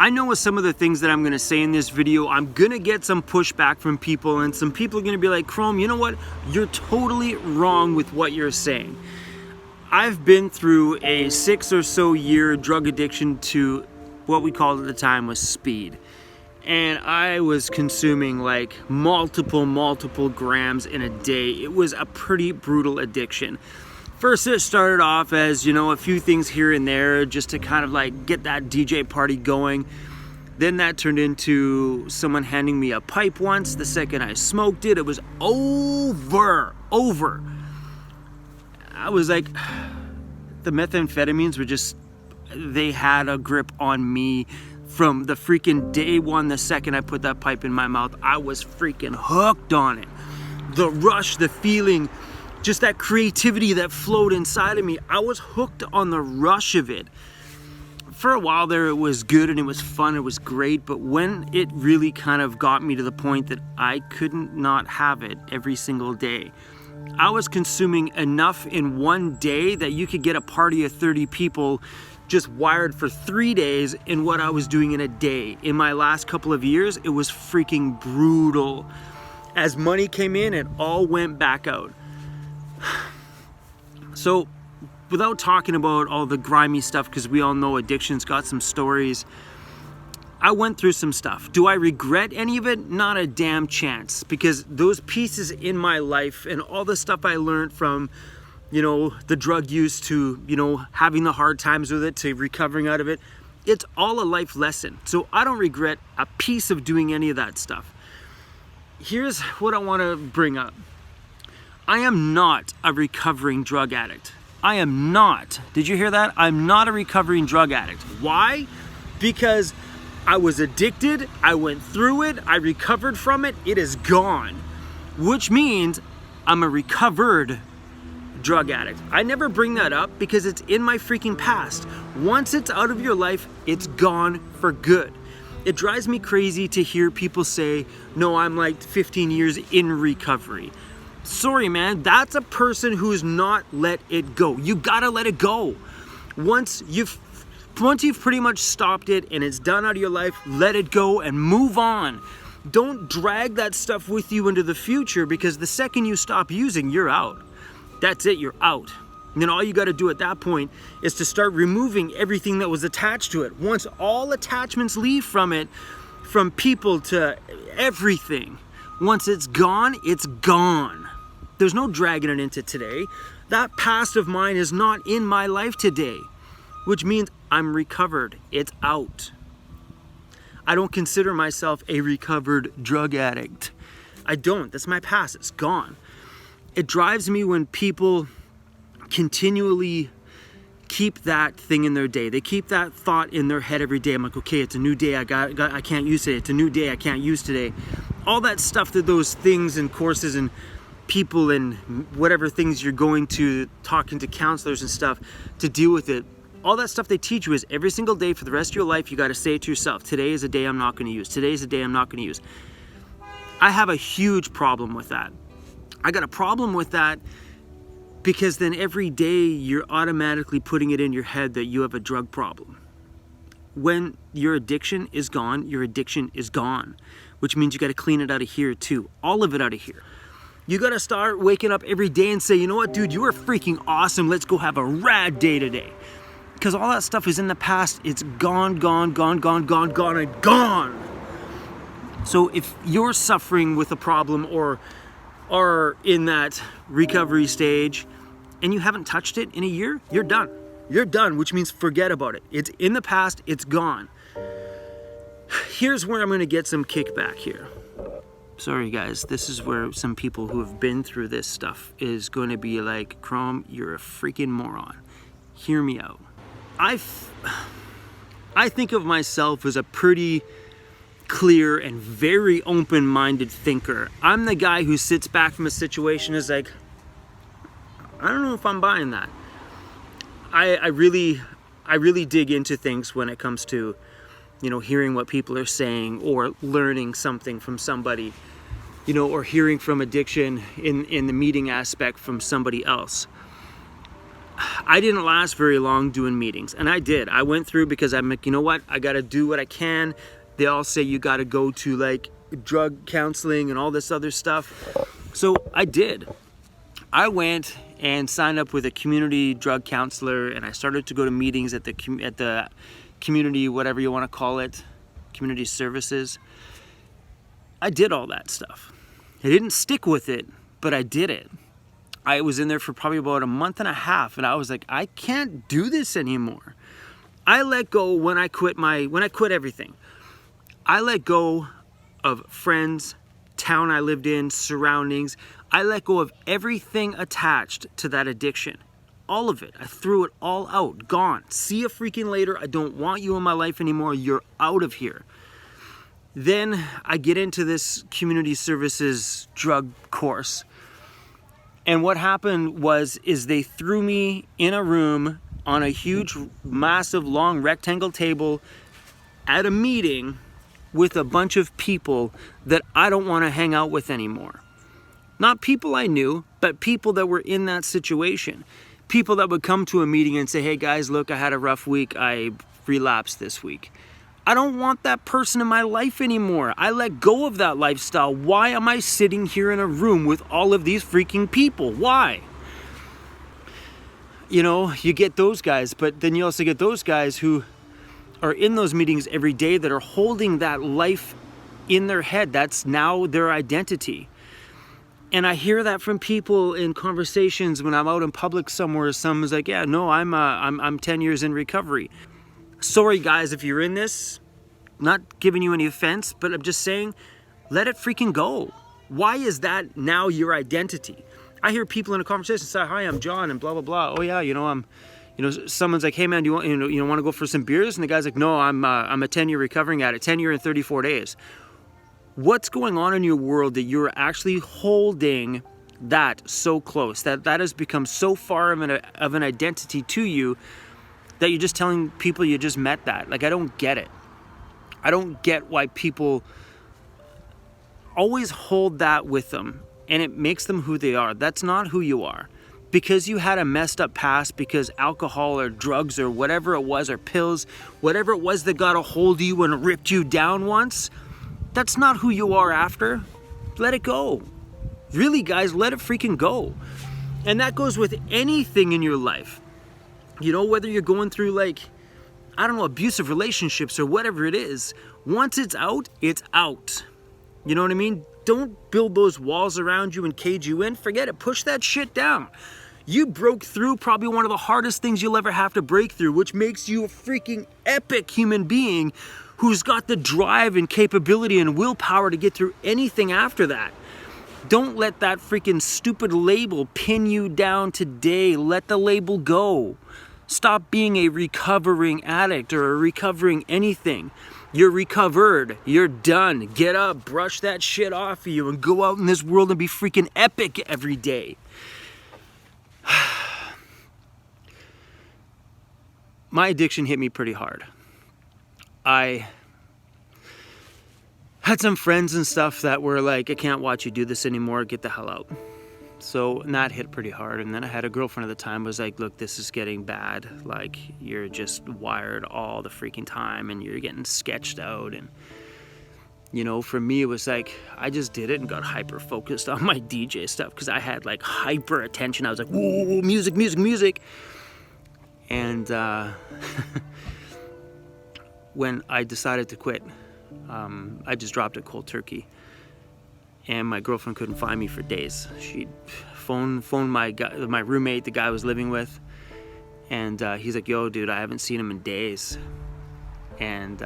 I know with some of the things that I'm gonna say in this video, I'm gonna get some pushback from people, and some people are gonna be like, Chrome, you know what? You're totally wrong with what you're saying. I've been through a 6 or so year drug addiction to what we called at the time was speed. And I was consuming like multiple grams in a day. It was a pretty brutal addiction. First, it started off as, you know, a few things here and there just to kind of like get that DJ party going. Then that turned into someone handing me a pipe once. The second I smoked it, it was over. I was like, the methamphetamines were just, they had a grip on me from the freaking day one. The second I put that pipe in my mouth, I was freaking hooked on it. The rush, the feeling, just that creativity that flowed inside of me, I was hooked on the rush of it. For a while there, it was good and it was fun, it was great, but when it really kind of got me to the point that I couldn't not have it every single day, I was consuming enough in one day that you could get a party of 30 people just wired for 3 days in what I was doing in a day. In my last couple of years, it was freaking brutal. As money came in, it all went back out. So, without talking about all the grimy stuff, because we all know addiction's got some stories, I went through some stuff. Do I regret any of it? Not a damn chance, because those pieces in my life and all the stuff I learned from, you know, the drug use to, you know, having the hard times with it to recovering out of it, it's all a life lesson. So I don't regret a piece of doing any of that stuff. Here's what I want to bring up. I am not a recovering drug addict. I am not. Did you hear that? I'm not a recovering drug addict. Why? Because I was addicted, I went through it, I recovered from it, it is gone. Which means I'm a recovered drug addict. I never bring that up because it's in my freaking past. Once it's out of your life, it's gone for good. It drives me crazy to hear people say, no, I'm like 15 years in recovery. Sorry, man, that's a person who's not let it go. You gotta let it go. Once you've pretty much stopped it and it's done out of your life, let it go and move on. Don't drag that stuff with you into the future, because the second you stop using, you're out. That's it, you're out. And then all you gotta do at that point is to start removing everything that was attached to it. Once all attachments leave from it, from people to everything, once it's gone, it's gone. There's no dragging it into today. That past of mine is not in my life today, which means I'm recovered. It's out. I don't consider myself a recovered drug addict. I don't. That's my past. It's gone. It drives me when people continually keep that thing in their day. They keep that thought in their head every day. I'm like, okay, it's a new day. I can't use today. It's a new day. I can't use today. All that stuff, that those things and courses and people and whatever things you're going to, talking to counselors and stuff to deal with it. All that stuff they teach you is every single day for the rest of your life, you got to say it to yourself. Today is a day I'm not going to use. Today is a day I'm not going to use. I have a huge problem with that. I got a problem with that because then every day you're automatically putting it in your head that you have a drug problem. When your addiction is gone, your addiction is gone, which means you got to clean it out of here too. All of it out of here. You got to start waking up every day and say, you know what, dude, you are freaking awesome. Let's go have a rad day today. Because all that stuff is in the past. It's gone. So if you're suffering with a problem or are in that recovery stage and you haven't touched it in a year, you're done. You're done, which means forget about it. It's in the past. It's gone. Here's where I'm going to get some kickback here. Sorry guys, this is where some people who have been through this stuff is going to be like, Chrome, you're a freaking moron. Hear me out. I think of myself as a pretty clear and very open-minded thinker. I'm the guy who sits back from a situation and is like, I don't know if I'm buying that. I really dig into things when it comes to, you know, hearing what people are saying or learning something from somebody, you know, or hearing from addiction in the meeting aspect from somebody else. I didn't last very long doing meetings, and I did. I went through because I'm like, you know what? I got to do what I can. They all say you got to go to like drug counseling and all this other stuff. So I did. I went and signed up with a community drug counselor, and I started to go to meetings at the community, whatever you want to call it, community services. I did all that stuff. I didn't stick with it, but I did it. I was in there for probably about a month and a half, and I was like, I can't do this anymore. I let go when I quit everything. I let go of friends, town I lived in, surroundings. I let go of everything attached to that addiction. All of it. I threw it all out. Gone. See you freaking later. I don't want you in my life anymore. You're out of here. Then I get into this community services drug course. And what happened is they threw me in a room on a huge, massive, long rectangle table at a meeting with a bunch of people that I don't want to hang out with anymore. Not people I knew, but people that were in that situation. People that would come to a meeting and say, hey guys, look, I had a rough week. I relapsed this week. I don't want that person in my life anymore. I let go of that lifestyle. Why am I sitting here in a room with all of these freaking people? Why? You know, you get those guys, but then you also get those guys who are in those meetings every day that are holding that life in their head. That's now their identity. And I hear that from people in conversations when I'm out in public somewhere. Someone's like, yeah, no, I'm 10 years in recovery. Sorry guys, if you're in this, not giving you any offense, but I'm just saying, let it freaking go. Why is that now your identity? I hear people in a conversation say, hi, I'm John, and blah, blah, blah. Oh yeah, someone's like, hey man, do you want to go for some beers? And the guy's like, no, I'm a 10-year recovering addict, 10 year and 34 days. What's going on in your world that you're actually holding that so close, that has become so far of an identity to you that you're just telling people you just met that? Like, I don't get it. I don't get why people always hold that with them and it makes them who they are. That's not who you are. Because you had a messed up past, because alcohol or drugs or whatever it was, or pills, whatever it was that got a hold of you and ripped you down once, that's not who you are after. Let it go. Really, guys, let it freaking go. And that goes with anything in your life. You know, whether you're going through abusive relationships or whatever it is, once it's out, it's out. You know what I mean? Don't build those walls around you and cage you in. Forget it. Push that shit down. You broke through probably one of the hardest things you'll ever have to break through, which makes you a freaking epic human being who's got the drive and capability and willpower to get through anything after that. Don't let that freaking stupid label pin you down today. Let the label go. Stop being a recovering addict or a recovering anything. You're recovered. You're done. Get up, brush that shit off of you, and go out in this world and be freaking epic every day. My addiction hit me pretty hard. I had some friends and stuff that were like, I can't watch you do this anymore. Get the hell out. So, and that hit pretty hard. And then I had a girlfriend at the time who was like, look, this is getting bad. Like, you're just wired all the freaking time and you're getting sketched out. And, you know, for me, it was like, I just did it and got hyper focused on my DJ stuff because I had like hyper attention. I was like, whoa, music, music, music. And when I decided to quit, I just dropped it cold turkey. And my girlfriend couldn't find me for days. She'd phone my roommate, the guy I was living with, and he's like, yo, dude, I haven't seen him in days. And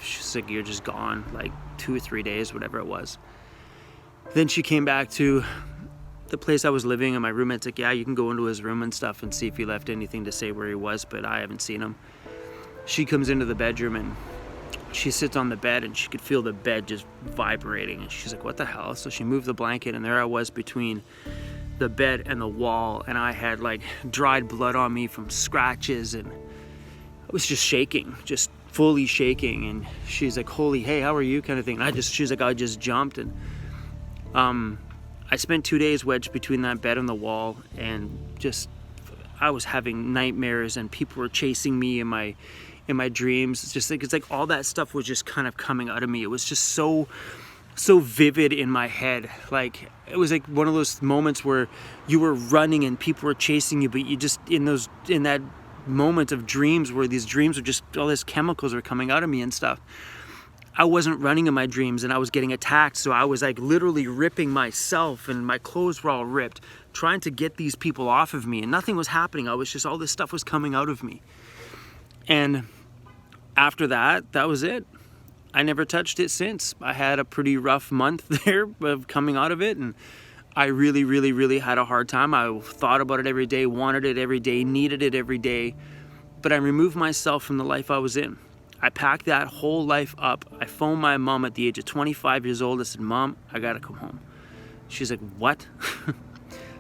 she's like, you're just gone, like 2 or 3 days, whatever it was. Then she came back to the place I was living, and my roommate's like, yeah, you can go into his room and stuff and see if he left anything to say where he was, but I haven't seen him. She comes into the bedroom and she sits on the bed and she could feel the bed just vibrating, and she's like, what the hell? So she moved the blanket, and there I was between the bed and the wall, and I had like dried blood on me from scratches, and I was just shaking, just fully shaking. And she's like, holy, hey, how are you, kind of thing. And she's like, I just jumped. And I spent 2 days wedged between that bed and the wall, and just I was having nightmares and people were chasing me in my dreams. It's like all that stuff was just kind of coming out of me. It was just so vivid in my head. Like it was like one of those moments where you were running and people were chasing you, but you just in that moment of dreams where these dreams are just all these chemicals are coming out of me and stuff. I wasn't running in my dreams and I was getting attacked, so I was like literally ripping myself and my clothes were all ripped, trying to get these people off of me, and nothing was happening. I was just, all this stuff was coming out of me. And after that, that was it. I never touched it since. I had a pretty rough month there of coming out of it, and I really, really, really had a hard time. I thought about it every day, wanted it every day, needed it every day, but I removed myself from the life I was in. I packed that whole life up. I phoned my mom at the age of 25 years old. I said, Mom, I gotta come home. She's like, what?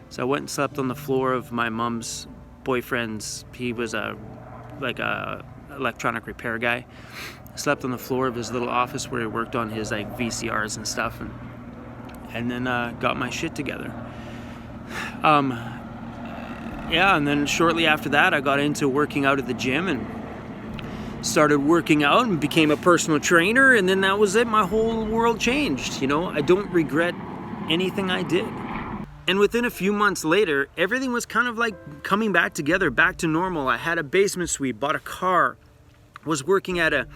So I went and slept on the floor of my mom's boyfriend's. He was a electronic repair guy. I slept on the floor of his little office where he worked on his like VCRs and stuff, and then got my shit together. Yeah, and then shortly after that, I got into working out at the gym and started working out and became a personal trainer, and then that was it. My whole world changed. You know, I don't regret anything I did. And within a few months later, everything was kind of like coming back together, back to normal. I had a basement suite, bought a car, was working at a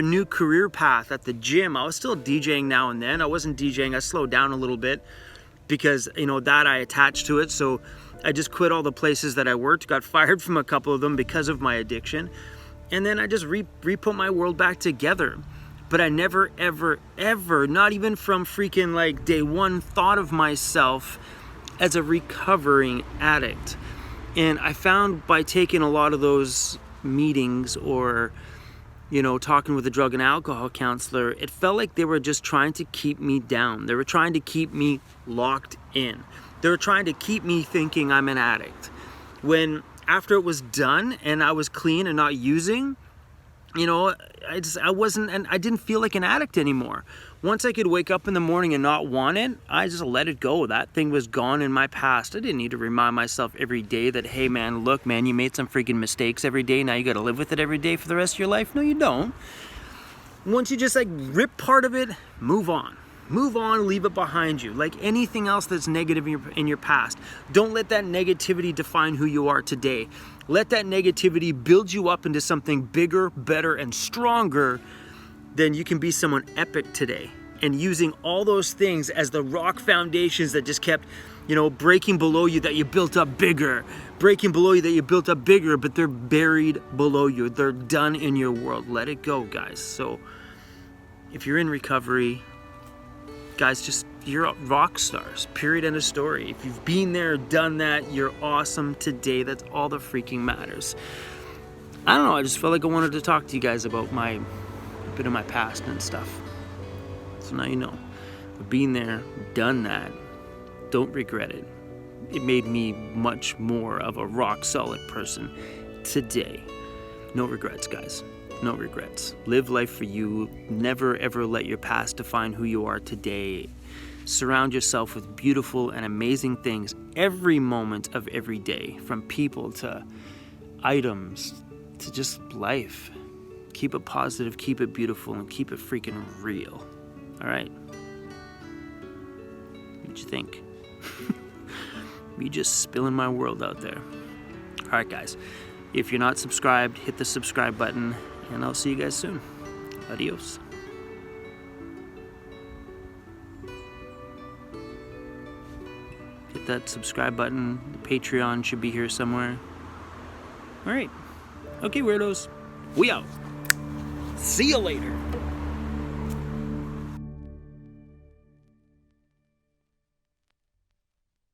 new career path at the gym. I was still DJing now and then. I wasn't DJing, I slowed down a little bit because, you know, that I attached to it. So I just quit all the places that I worked, got fired from a couple of them because of my addiction. And then I just re-put my world back together. But I never, ever, ever, not even from freaking like day one, thought of myself as a recovering addict. And I found by taking a lot of those meetings or, you know, talking with a drug and alcohol counselor, it felt like they were just trying to keep me down. They were trying to keep me locked in. They were trying to keep me thinking I'm an addict. When after it was done and I was clean and not using, you know, I didn't feel like an addict anymore. Once I could wake up in the morning and not want it, I just let it go. That thing was gone in my past. I didn't need to remind myself every day that, hey man, look man, you made some freaking mistakes every day. Now you got to live with it every day for the rest of your life. No, you don't. Once you just like rip part of it, move on. Move on, leave it behind you. Like anything else that's negative in your past. Don't let that negativity define who you are today. Let that negativity build you up into something bigger, better, and stronger. Then you can be someone epic today. And using all those things as the rock foundations that just kept, you know, breaking below you, that you built up bigger. Breaking below you that you built up bigger, but they're buried below you. They're done in your world. Let it go, guys. So if you're in recovery, guys, just you're rock stars, period, end of story. If you've been there, done that, you're awesome today. That's all that freaking matters. I don't know, I just felt like I wanted to talk to you guys about a bit of my past and stuff. So now you know. I've been there, done that. Don't regret it. It made me much more of a rock solid person today. No regrets, guys. No regrets. Live life for you. Never ever let your past define who you are today. Surround yourself with beautiful and amazing things every moment of every day, from people to items to just life. Keep it positive, keep it beautiful, and keep it freaking real. All right? What'd you think? Me just spilling my world out there. All right, guys. If you're not subscribed, hit the subscribe button. And I'll see you guys soon. Adios. Hit that subscribe button. The Patreon should be here somewhere. Alright. Okay, weirdos. We out. See you later.